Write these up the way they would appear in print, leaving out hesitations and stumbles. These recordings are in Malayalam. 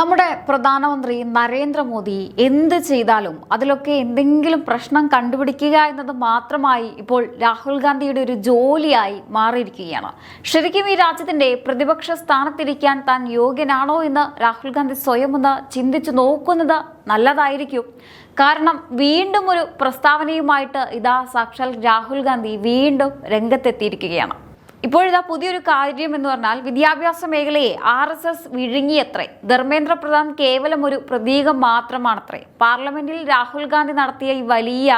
നമ്മുടെ പ്രധാനമന്ത്രി നരേന്ദ്രമോദി എന്ത് ചെയ്താലും അതിലൊക്കെ എന്തെങ്കിലും പ്രശ്നം കണ്ടുപിടിക്കുക എന്നത് മാത്രമായി ഇപ്പോൾ രാഹുൽ ഗാന്ധിയുടെ ഒരു ജോലിയായി മാറിയിരിക്കുകയാണ്. ശരിക്കും ഈ രാജ്യത്തിന്റെ പ്രതിപക്ഷ സ്ഥാനത്തിരിക്കാൻ താൻ യോഗ്യനാണോ എന്ന് രാഹുൽ ഗാന്ധി സ്വയം ഒന്ന് ചിന്തിച്ചു നോക്കുന്നത് നല്ലതായിരിക്കും. കാരണം വീണ്ടും ഒരു പ്രസ്താവനയുമായിട്ട് ഇതാ സാക്ഷാൽ രാഹുൽ ഗാന്ധി വീണ്ടും രംഗത്തെത്തിയിരിക്കുകയാണ്. ഇപ്പോഴിതാ പുതിയൊരു കാര്യം എന്ന് പറഞ്ഞാൽ വിദ്യാഭ്യാസ മേഖലയെ RSS വിഴുങ്ങിയത്രേ. ധർമ്മേന്ദ്ര പ്രധാൻ കേവലം ഒരു പ്രതീകം മാത്രമാണത്രേ. പാർലമെന്റിൽ രാഹുൽ ഗാന്ധി നടത്തിയ ഈ വലിയ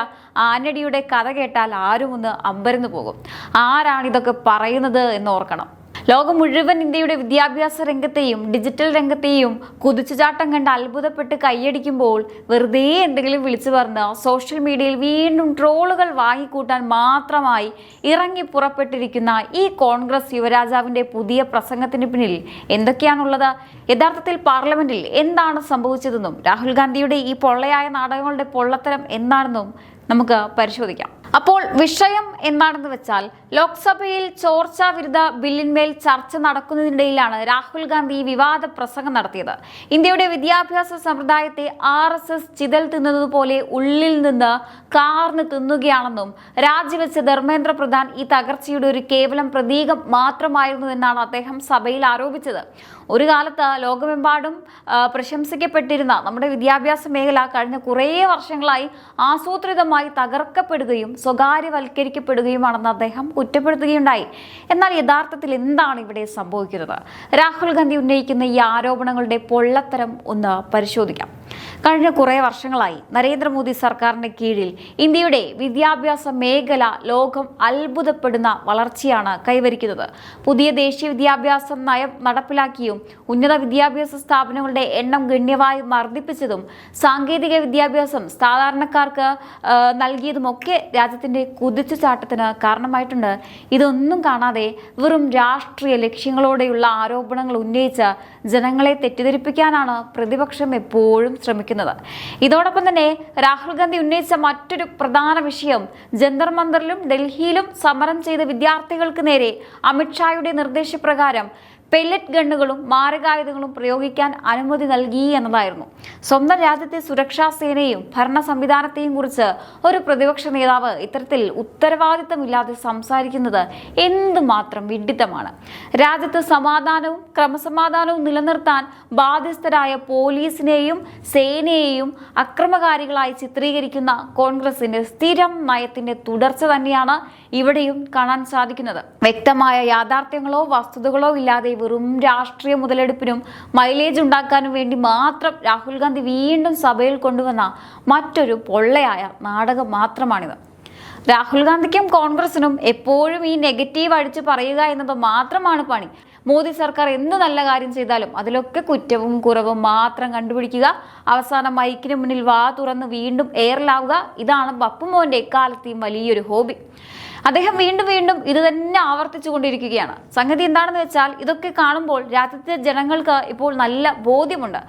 ആനടിയുടെ കഥ കേട്ടാൽ ആരും ഒന്ന് അമ്പരന്ന് പോകും. ആരാണിതൊക്കെ പറയുന്നത് എന്ന് ഓർക്കണം. ലോകം മുഴുവൻ ഇന്ത്യയുടെ വിദ്യാഭ്യാസ രംഗത്തെയും ഡിജിറ്റൽ രംഗത്തെയും കുതിച്ചുചാട്ടം കണ്ട് അത്ഭുതപ്പെട്ട് കൈയടിക്കുമ്പോൾ വെറുതെ എന്തെങ്കിലും വിളിച്ചു പറഞ്ഞ് സോഷ്യൽ മീഡിയയിൽ വീണ്ടും ട്രോളുകൾ വാങ്ങിക്കൂട്ടാൻ മാത്രമായി ഇറങ്ങി പുറപ്പെട്ടിരിക്കുന്ന ഈ കോൺഗ്രസ് യുവരാജാവിന്റെ പുതിയ പ്രസംഗത്തിന് പിന്നിൽ എന്തൊക്കെയാണുള്ളത്? യഥാർത്ഥത്തിൽ പാർലമെന്റിൽ എന്താണ് സംഭവിച്ചതെന്നും രാഹുൽ ഗാന്ധിയുടെ ഈ പൊള്ളയായ നാടകങ്ങളുടെ പൊള്ളത്തരം എന്താണെന്നും നമുക്ക് പരിശോധിക്കാം. അപ്പോൾ വിഷയം എന്താണെന്ന് വെച്ചാൽ ലോക്സഭയിൽ ചോർച്ചാ വിരുദ്ധ ബില്ലിന്മേൽ ചർച്ച നടക്കുന്നതിനിടയിലാണ് രാഹുൽ ഗാന്ധി വിവാദ പ്രസംഗം നടത്തിയത്. ഇന്ത്യയുടെ വിദ്യാഭ്യാസ സമ്പ്രദായത്തെ RSS ചിതൽ തിന്നതുപോലെ ഉള്ളിൽ നിന്ന് കാർന്ന് തിന്നുകയാണെന്നും രാജിവെച്ച ധർമ്മേന്ദ്ര പ്രധാൻ ഈ തകർച്ചയുടെ ഒരു കേവലം പ്രതീകം മാത്രമായിരുന്നുവെന്നാണ് അദ്ദേഹം സഭയിൽ ആരോപിച്ചത്. ഒരു കാലത്ത് ലോകമെമ്പാടും പ്രശംസിക്കപ്പെട്ടിരുന്ന നമ്മുടെ വിദ്യാഭ്യാസ മേഖല കഴിഞ്ഞ കുറേ വർഷങ്ങളായി ആസൂത്രിതമായി തകർക്കപ്പെടുകയും സ്വകാര്യവൽക്കരിക്കപ്പെടുകയുമാണെന്ന് അദ്ദേഹം കുറ്റപ്പെടുത്തുകയുണ്ടായി. എന്നാൽ യഥാർത്ഥത്തിൽ എന്താണ് ഇവിടെ സംഭവിക്കുന്നത്? രാഹുൽ ഗാന്ധി ഉന്നയിക്കുന്ന ഈ ആരോപണങ്ങളുടെ പൊള്ളത്തരം ഒന്ന് പരിശോധിക്കാം. കഴിഞ്ഞ കുറേ വർഷങ്ങളായി നരേന്ദ്രമോദി സർക്കാരിന്റെ കീഴിൽ ഇന്ത്യയുടെ വിദ്യാഭ്യാസ മേഖല ലോകം അത്ഭുതപ്പെടുന്ന വളർച്ചയാണ് കൈവരിക്കുന്നത്. പുതിയ ദേശീയ വിദ്യാഭ്യാസ നയം നടപ്പിലാക്കിയും ഉന്നത വിദ്യാഭ്യാസ സ്ഥാപനങ്ങളുടെ എണ്ണം ഗണ്യമായി വർദ്ധിപ്പിച്ചതും സാങ്കേതിക വിദ്യാഭ്യാസം സാധാരണക്കാർക്ക് നൽകിയതുമൊക്കെ രാജ്യത്തിന്റെ കുതിച്ചുചാട്ടത്തിന് കാരണമായിട്ടുണ്ട്. ഇതൊന്നും കാണാതെ വെറും രാഷ്ട്രീയ ലക്ഷ്യങ്ങളോടെയുള്ള ആരോപണങ്ങൾ ഉന്നയിച്ച് ജനങ്ങളെ തെറ്റിദ്ധരിപ്പിക്കാനാണ് പ്രതിപക്ഷം എപ്പോഴും ശ്രമിക്കുന്നത്. ഇതോടൊപ്പം തന്നെ രാഹുൽ ഗാന്ധി ഉന്നയിച്ച മറ്റൊരു പ്രധാന വിഷയം ജന്തർ മന്ദറിലും ഡൽഹിയിലും സമരം ചെയ്ത വിദ്യാർത്ഥികൾക്ക് നേരെ അമിത്ഷായുടെ നിർദ്ദേശപ്രകാരം പെല്ലറ്റ് ഗണ്ണുകളും മാരകായുധങ്ങളും പ്രയോഗിക്കാൻ അനുമതി നൽകി എന്നതായിരുന്നു. സ്വന്തം രാജ്യത്തെ സുരക്ഷാ സേനയെയും ഭരണ സംവിധാനത്തെയും കുറിച്ച് ഒരു പ്രതിപക്ഷ നേതാവ് ഇത്തരത്തിൽ ഉത്തരവാദിത്തമില്ലാതെ സംസാരിക്കുന്നത് എന്തുമാത്രം വിഡ്ഢിത്തമാണ്. രാജ്യത്ത് സമാധാനവും ക്രമസമാധാനവും നിലനിർത്താൻ ബാധ്യസ്ഥരായ പോലീസിനെയും സേനയെയും അക്രമകാരികളായി ചിത്രീകരിക്കുന്ന കോൺഗ്രസിന്റെ സ്ഥിരം നയത്തിന്റെ തുടർച്ച തന്നെയാണ് ഇവിടെയും കാണാൻ സാധിക്കുന്നത്. വ്യക്തമായ യാഥാർത്ഥ്യങ്ങളോ വസ്തുതകളോ ഇല്ലാതെ വെറും രാഷ്ട്രീയ മുതലെടുപ്പിനും മൈലേജ് ഉണ്ടാക്കാനും വേണ്ടി മാത്രം രാഹുൽ ഗാന്ധി വീണ്ടും സഭയിൽ കൊണ്ടുവന്ന മറ്റൊരു പൊള്ളയായ നാടകം മാത്രമാണിത്. രാഹുൽ ഗാന്ധിക്കും കോൺഗ്രസിനും എപ്പോഴും ഈ നെഗറ്റീവ് അടിച്ചു പറയുക എന്നത് മാത്രമാണ് പണി. മോദി സർക്കാർ എന്ത് നല്ല കാര്യം ചെയ്താലും അതിലൊക്കെ കുറ്റവും കുറവും മാത്രം കണ്ടുപിടിക്കുക, അവസാനം മൈക്കിന് മുന്നിൽ വാ തുറന്ന് വീണ്ടും എയറിലാവുക. ഇതാണ് ബപ്പുമോന്റെ എക്കാലത്തെയും വലിയൊരു ഹോബി. അദ്ദേഹം വീണ്ടും വീണ്ടും ഇത് തന്നെ ആവർത്തിച്ചു കൊണ്ടിരിക്കുകയാണ്. സംഗതി എന്താണെന്ന് വെച്ചാൽ ഇതൊക്കെ കാണുമ്പോൾ രാജ്യത്തെ ജനങ്ങൾക്ക് ഇപ്പോൾ നല്ല ബോധ്യമുണ്ട്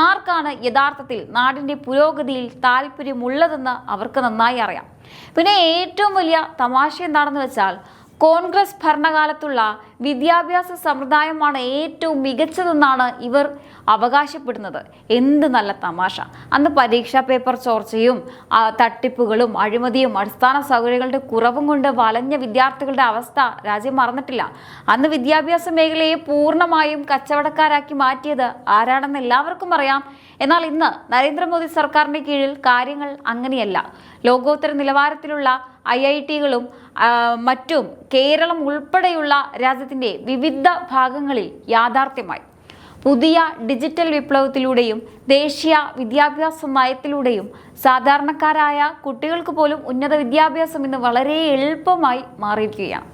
ആർക്കാണ് യഥാർത്ഥത്തിൽ നാടിന്റെ പുരോഗതിയിൽ താല്പര്യമുള്ളതെന്ന് അവർക്ക് നന്നായി അറിയാം. പിന്നെ ഏറ്റവും വലിയ തമാശ എന്താണെന്ന് വെച്ചാൽ കോൺഗ്രസ് ഭരണകാലത്തുള്ള വിദ്യാഭ്യാസ സമ്പ്രദായമാണ് ഏറ്റവും മികച്ചതെന്നാണ് ഇവർ അവകാശപ്പെടുന്നത്. എന്ത് നല്ല തമാശ! അന്ന് പരീക്ഷാ പേപ്പർ ചോർച്ചയും തട്ടിപ്പുകളും അഴിമതിയും അടിസ്ഥാന സൗകര്യങ്ങളുടെ കുറവും കൊണ്ട് വലഞ്ഞ വിദ്യാർത്ഥികളുടെ അവസ്ഥ രാജ്യം മറന്നിട്ടില്ല. അന്ന് വിദ്യാഭ്യാസ മേഖലയെ പൂർണ്ണമായും കച്ചവടക്കാരാക്കി മാറ്റിയത് ആരാണെന്ന് എല്ലാവർക്കും അറിയാം. എന്നാൽ ഇന്ന് നരേന്ദ്രമോദി സർക്കാരിന്റെ കീഴിൽ കാര്യങ്ങൾ അങ്ങനെയല്ല. ലോകോത്തര നിലവാരത്തിലുള്ള IITകളും മറ്റും കേരളം ഉൾപ്പെടെയുള്ള രാജ്യത്തിന്റെ വിവിധ ഭാഗങ്ങളിൽ യാഥാർത്ഥ്യമായി. പുതിയ ഡിജിറ്റൽ വിപ്ലവത്തിലൂടെയും ദേശീയ വിദ്യാഭ്യാസ നയത്തിലൂടെയും സാധാരണക്കാരായ കുട്ടികൾക്ക് പോലും ഉന്നത വിദ്യാഭ്യാസം ഇന്ന് വളരെ എളുപ്പമായി മാറിയിരിക്കുകയാണ്.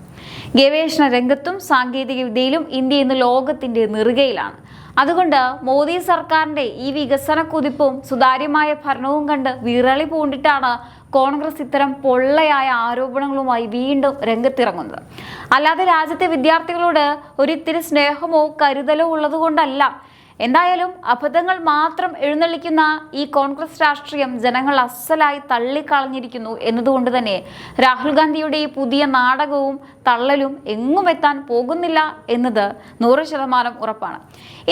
ഗവേഷണ രംഗത്തും സാങ്കേതിക വിദ്യയിലും ഇന്ത്യ ഇന്ന് ലോകത്തിന്റെ നെറുകയിലാണ്. അതുകൊണ്ട് മോദി സർക്കാരിന്റെ ഈ വികസന കുതിപ്പും സുതാര്യമായ ഭരണവും കണ്ട് വിറളി പൂണ്ടിട്ടാണ് കോൺഗ്രസ് ഇത്തരം പൊള്ളയായ ആരോപണങ്ങളുമായി വീണ്ടും രംഗത്തിറങ്ങുന്നത്. അല്ലാതെ രാജ്യത്തെ വിദ്യാർത്ഥികളോട് ഒരിത്തിരി സ്നേഹമോ കരുതലോ ഉള്ളതുകൊണ്ടല്ല. എന്തായാലും അബദ്ധങ്ങൾ മാത്രം എഴുന്നള്ളിക്കുന്ന ഈ കോൺഗ്രസ് രാഷ്ട്രീയം ജനങ്ങൾ അസലായി തള്ളിക്കളഞ്ഞിരിക്കുന്നു എന്നതുകൊണ്ട് തന്നെ രാഹുൽ ഗാന്ധിയുടെ ഈ പുതിയ നാടകവും തള്ളലും എങ്ങും എത്താൻ പോകുന്നില്ല എന്നത് 100% ഉറപ്പാണ്.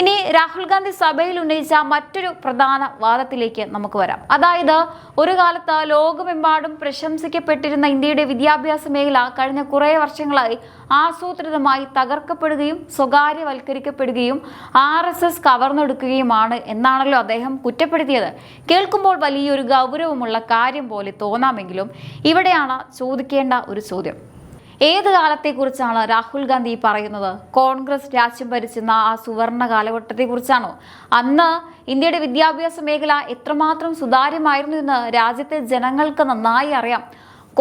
ഇനി രാഹുൽ ഗാന്ധി സഭയിൽ ഉന്നയിച്ച മറ്റൊരു പ്രധാന വാദത്തിലേക്ക് നമുക്ക് വരാം. അതായത് ഒരു കാലത്ത് ലോകമെമ്പാടും പ്രശംസിക്കപ്പെട്ടിരുന്ന ഇന്ത്യയുടെ വിദ്യാഭ്യാസ മേഖല കഴിഞ്ഞ കുറേ വർഷങ്ങളായി ആസൂത്രിതമായി തകർക്കപ്പെടുകയും സ്വകാര്യവൽക്കരിക്കപ്പെടുകയും RSS കവർന്നെടുക്കുകയുമാണ് എന്നാണല്ലോ അദ്ദേഹം കുറ്റപ്പെടുത്തിയത്. കേൾക്കുമ്പോൾ വലിയൊരു ഗൗരവമുള്ള കാര്യം പോലെ തോന്നാമെങ്കിലും ഇവിടെയാണ് ചോദിക്കേണ്ട ഒരു ചോദ്യം. ഏത് കാലത്തെക്കുറിച്ചാണ് രാഹുൽ ഗാന്ധി പറയുന്നത്? കോൺഗ്രസ് രാജ്യം ഭരിച്ചിരുന്ന ആ സുവർണ കാലഘട്ടത്തെക്കുറിച്ചാണോ? അന്ന് ഇന്ത്യയുടെ വിദ്യാഭ്യാസ മേഖല എത്രമാത്രം സുതാര്യമായിരുന്നു എന്ന് രാജ്യത്തെ ജനങ്ങൾക്ക് നന്നായി അറിയാം.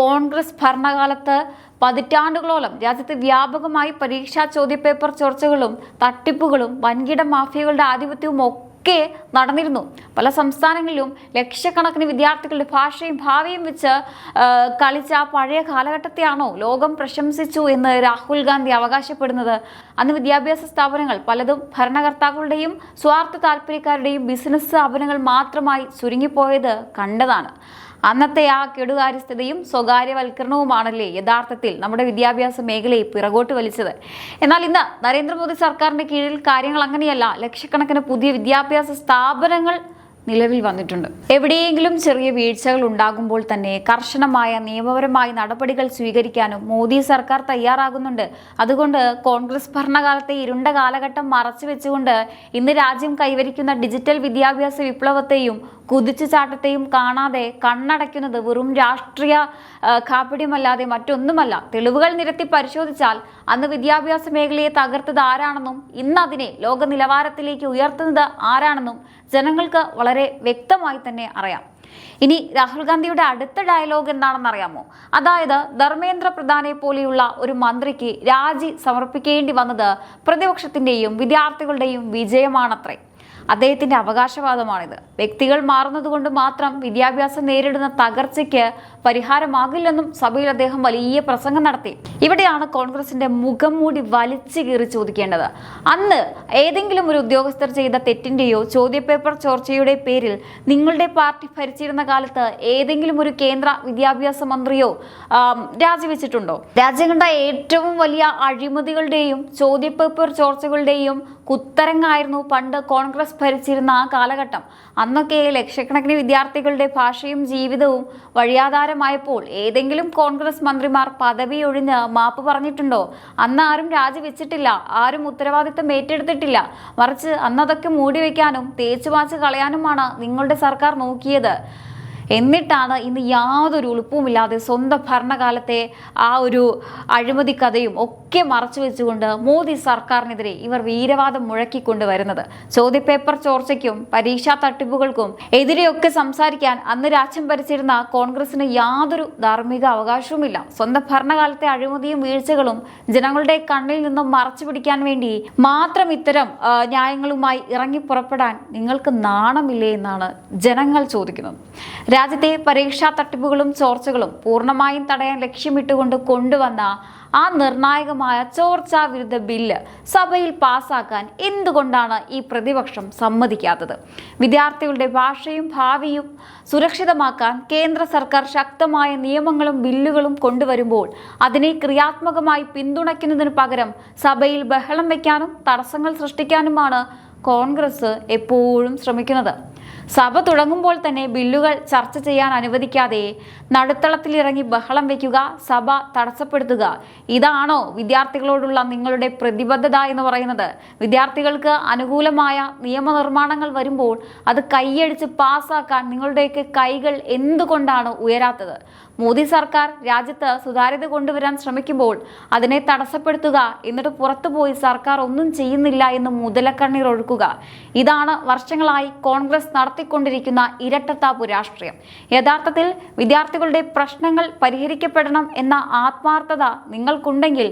കോൺഗ്രസ് ഭരണകാലത്ത് പതിറ്റാണ്ടുകളോളം രാജ്യത്ത് വ്യാപകമായി പരീക്ഷാ ചോദ്യപേപ്പർ ചോർച്ചകളും തട്ടിപ്പുകളും വൻകിട മാഫിയകളുടെ ആധിപത്യവും ഒക്കെ നടന്നിരുന്നു. പല സംസ്ഥാനങ്ങളിലും ലക്ഷക്കണക്കിന് വിദ്യാർത്ഥികളുടെ ഭാഷയും ഭാവിയും വെച്ച് കളിച്ച പഴയ കാലഘട്ടത്തെയാണോ ലോകം പ്രശംസിച്ചു എന്ന് രാഹുൽ ഗാന്ധി അവകാശപ്പെടുന്നത്? അന്ന് വിദ്യാഭ്യാസ സ്ഥാപനങ്ങൾ പലതും ഭരണകർത്താക്കളുടെയും സ്വാർത്ഥ താല്പര്യക്കാരുടെയും ബിസിനസ് സ്ഥാപനങ്ങൾ മാത്രമായി ചുരുങ്ങിപ്പോയത് കണ്ടതാണ്. അന്നത്തെ ആ കെടുകാര്യസ്ഥതയും സ്വകാര്യവൽക്കരണവുമാണല്ലേ യഥാർത്ഥത്തിൽ നമ്മുടെ വിദ്യാഭ്യാസ മേഖലയെ പിറകോട്ട് വലിച്ചത്. എന്നാൽ ഇന്ന് നരേന്ദ്രമോദി സർക്കാരിന്റെ കീഴിൽ കാര്യങ്ങൾ അങ്ങനെയല്ല. ലക്ഷക്കണക്കിന് പുതിയ വിദ്യാഭ്യാസ സ്ഥാപനങ്ങൾ നിലവിൽ വന്നിട്ടുണ്ട്. എവിടെയെങ്കിലും ചെറിയ വീഴ്ചകൾ ഉണ്ടാകുമ്പോൾ തന്നെ കർശനമായ നിയമപരമായ നടപടികൾ സ്വീകരിക്കാനും മോദി സർക്കാർ തയ്യാറാകുന്നുണ്ട്. അതുകൊണ്ട് കോൺഗ്രസ് ഭരണകാലത്തെ ഇരുണ്ട കാലഘട്ടം മറച്ചു വെച്ചുകൊണ്ട് ഇന്ന് രാജ്യം കൈവരിക്കുന്ന ഡിജിറ്റൽ വിദ്യാഭ്യാസ വിപ്ലവത്തെയും കുതിച്ചുചാട്ടത്തെയും കാണാതെ കണ്ണടയ്ക്കുന്നത് വെറും രാഷ്ട്രീയ കാപ്പട്യമല്ലാതെ മറ്റൊന്നുമല്ല. തെളിവുകൾ നിരത്തി പരിശോധിച്ചാൽ അന്ന് വിദ്യാഭ്യാസ മേഖലയെ തകർത്തത് ആരാണെന്നും ഇന്ന് അതിനെ ലോക നിലവാരത്തിലേക്ക് ഉയർത്തുന്നത് ആരാണെന്നും ജനങ്ങൾക്ക് വളരെ വ്യക്തമായി തന്നെ അറിയാം. ഇനി രാഹുൽ ഗാന്ധിയുടെ അടുത്ത ഡയലോഗ് എന്താണെന്ന് അറിയാമോ? അതായത് ധർമ്മേന്ദ്ര പ്രധാനെ പോലെയുള്ള ഒരു മന്ത്രിക്ക് രാജി സമർപ്പിക്കേണ്ടി വന്നത് പ്രതിപക്ഷത്തിന്റെയും വിദ്യാർത്ഥികളുടെയും വിജയമാണത്രേ. അദ്ദേഹത്തിന്റെ അവകാശവാദമാണിത്. വ്യക്തികൾ മാറുന്നത് കൊണ്ട് മാത്രം വിദ്യാഭ്യാസം നേരിടുന്ന തകർച്ചയ്ക്ക് പരിഹാരമാകില്ലെന്നും സഭയിൽ അദ്ദേഹം വലിയ പ്രസംഗം നടത്തി. ഇവിടെയാണ് കോൺഗ്രസിന്റെ മുഖം മൂടി വലിച്ചു കീറി ചോദിക്കേണ്ടത്. അന്ന് ഏതെങ്കിലും ഒരു ഉദ്യോഗസ്ഥർ ചെയ്ത തെറ്റിന്റെയോ ചോദ്യപേപ്പർ ചോർച്ചയുടെ പേരിൽ നിങ്ങളുടെ പാർട്ടി ഭരിച്ചിരുന്ന കാലത്ത് ഏതെങ്കിലും ഒരു കേന്ദ്ര വിദ്യാഭ്യാസ മന്ത്രിയോ രാജിവെച്ചിട്ടുണ്ടോ? രാജ്യം കണ്ട ഏറ്റവും വലിയ അഴിമതികളുടെയും ചോദ്യപേപ്പർ ചോർച്ചകളുടെയും കുത്തരങ്ങായിരുന്നു പണ്ട് കോൺഗ്രസ് ഭരിച്ചിരുന്ന ആ കാലഘട്ടം. അന്നൊക്കെ ലക്ഷക്കണക്കിന് വിദ്യാർത്ഥികളുടെ ഭാഷയും ജീവിതവും വഴിയാധാരമായപ്പോൾ ഏതെങ്കിലും കോൺഗ്രസ് മന്ത്രിമാർ പദവി ഒഴിഞ്ഞ് മാപ്പ് പറഞ്ഞിട്ടുണ്ടോ? അന്ന് ആരും രാജിവെച്ചിട്ടില്ല, ആരും ഉത്തരവാദിത്തം ഏറ്റെടുത്തിട്ടില്ല. മറിച്ച് അന്നതൊക്കെ മൂടിവെക്കാനും തേച്ചുമാച്ച് കളയാനുമാണ് നിങ്ങളുടെ സർക്കാർ നോക്കിയത്. എന്നിട്ടാണ് ഇന്ന് യാതൊരു ഉളുപ്പുമില്ലാതെ സ്വന്തം ഭരണകാലത്തെ ആ ഒരു അഴിമതി കഥയും ഒക്കെ മറച്ചു വെച്ചുകൊണ്ട് മോദി സർക്കാരിനെതിരെ ഇവർ വീരവാദം മുഴക്കിക്കൊണ്ട് വരുന്നത്. ചോദ്യപേപ്പർ ചോർച്ചയ്ക്കും പരീക്ഷാ തട്ടിപ്പുകൾക്കും എതിരെയൊക്കെ സംസാരിക്കാൻ അന്ന് രാജ്യം ഭരിച്ചിരുന്ന കോൺഗ്രസിന് യാതൊരു ധാർമ്മിക അവകാശവുമില്ല. സ്വന്തം ഭരണകാലത്തെ അഴിമതിയും വീഴ്ചകളും ജനങ്ങളുടെ കണ്ണിൽ നിന്നും മറച്ചു പിടിക്കാൻ വേണ്ടി മാത്രം ഇത്തരം ന്യായങ്ങളുമായി ഇറങ്ങി പുറപ്പെടാൻ നിങ്ങൾക്ക് നാണമില്ലേ എന്നാണ് ജനങ്ങൾ ചോദിക്കുന്നത്. രാജ്യത്തെ പരീക്ഷാ തട്ടിപ്പുകളും ചോർച്ചകളും പൂർണ്ണമായും തടയാൻ ലക്ഷ്യമിട്ടുകൊണ്ട് കൊണ്ടുവന്ന ആ നിർണായകമായ ചോർച്ചാ വിരുദ്ധ ബില്ല് സഭയിൽ പാസാക്കാൻ എന്തുകൊണ്ടാണ് ഈ പ്രതിപക്ഷം സമ്മതിക്കാത്തത്? വിദ്യാർത്ഥികളുടെ ഭാഷയും ഭാവിയും സുരക്ഷിതമാക്കാൻ കേന്ദ്ര സർക്കാർ ശക്തമായ നിയമങ്ങളും ബില്ലുകളും കൊണ്ടുവരുമ്പോൾ അതിനെ ക്രിയാത്മകമായി പിന്തുണയ്ക്കുന്നതിന് പകരം സഭയിൽ ബഹളം വയ്ക്കാനും തടസ്സങ്ങൾ സൃഷ്ടിക്കാനുമാണ് കോൺഗ്രസ് എപ്പോഴും ശ്രമിക്കുന്നത്. സഭ തുടങ്ങുമ്പോൾ തന്നെ ബില്ലുകൾ ചർച്ച ചെയ്യാൻ അനുവദിക്കാതെ നടുത്തളത്തിലിറങ്ങി ബഹളം വയ്ക്കുക, സഭ തടസ്സപ്പെടുത്തുക. ഇതാണോ വിദ്യാർത്ഥികളോടുള്ള നിങ്ങളുടെ പ്രതിബദ്ധത എന്ന് പറയുന്നത്? വിദ്യാർത്ഥികൾക്ക് അനുകൂലമായ നിയമനിർമ്മാണങ്ങൾ വരുമ്പോൾ അത് കൈയടിച്ച് പാസ്സാക്കാൻ നിങ്ങളുടെയൊക്കെ കൈകൾ എന്തുകൊണ്ടാണ് ഉയരാത്തത്? മോദി സർക്കാർ രാജ്യത്ത് സുതാര്യത കൊണ്ടുവരാൻ ശ്രമിക്കുമ്പോൾ അതിനെ തടസ്സപ്പെടുത്തുക, എന്നിട്ട് പുറത്തുപോയി സർക്കാർ ഒന്നും ചെയ്യുന്നില്ല എന്ന് മുതലക്കണ്ണീർ ഒഴുക്കുക. ഇതാണ് വർഷങ്ങളായി കോൺഗ്രസ് നടത്തിക്കൊണ്ടിരിക്കുന്ന ഇരട്ടത്താപ്പ് രാഷ്ട്രീയം. യഥാർത്ഥത്തിൽ വിദ്യാർത്ഥികളുടെ പ്രശ്നങ്ങൾ പരിഹരിക്കപ്പെടണം എന്ന ആത്മാർത്ഥത നിങ്ങൾക്കുണ്ടെങ്കിൽ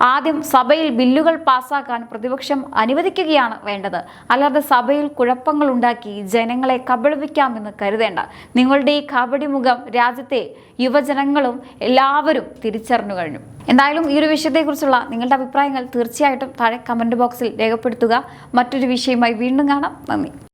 ആദ്യം സഭയിൽ ബില്ലുകൾ പാസ്സാക്കാൻ പ്രതിപക്ഷം അനുവദിക്കുകയാണ് വേണ്ടത്. അല്ലാതെ സഭയിൽ കുഴപ്പങ്ങൾ ഉണ്ടാക്കി ജനങ്ങളെ കബളിപ്പിക്കാമെന്ന് കരുതേണ്ട. നിങ്ങളുടെ ഈ കബഡി മുഖം രാജ്യത്തെ യുവജനങ്ങളും എല്ലാവരും തിരിച്ചറിഞ്ഞു കഴിഞ്ഞു. എന്തായാലും ഈ ഒരു വിഷയത്തെക്കുറിച്ചുള്ള നിങ്ങളുടെ അഭിപ്രായങ്ങൾ തീർച്ചയായിട്ടും താഴെ കമന്റ് ബോക്സിൽ രേഖപ്പെടുത്തുക. മറ്റൊരു വിഷയമായി വീണ്ടും കാണാം. നന്ദി.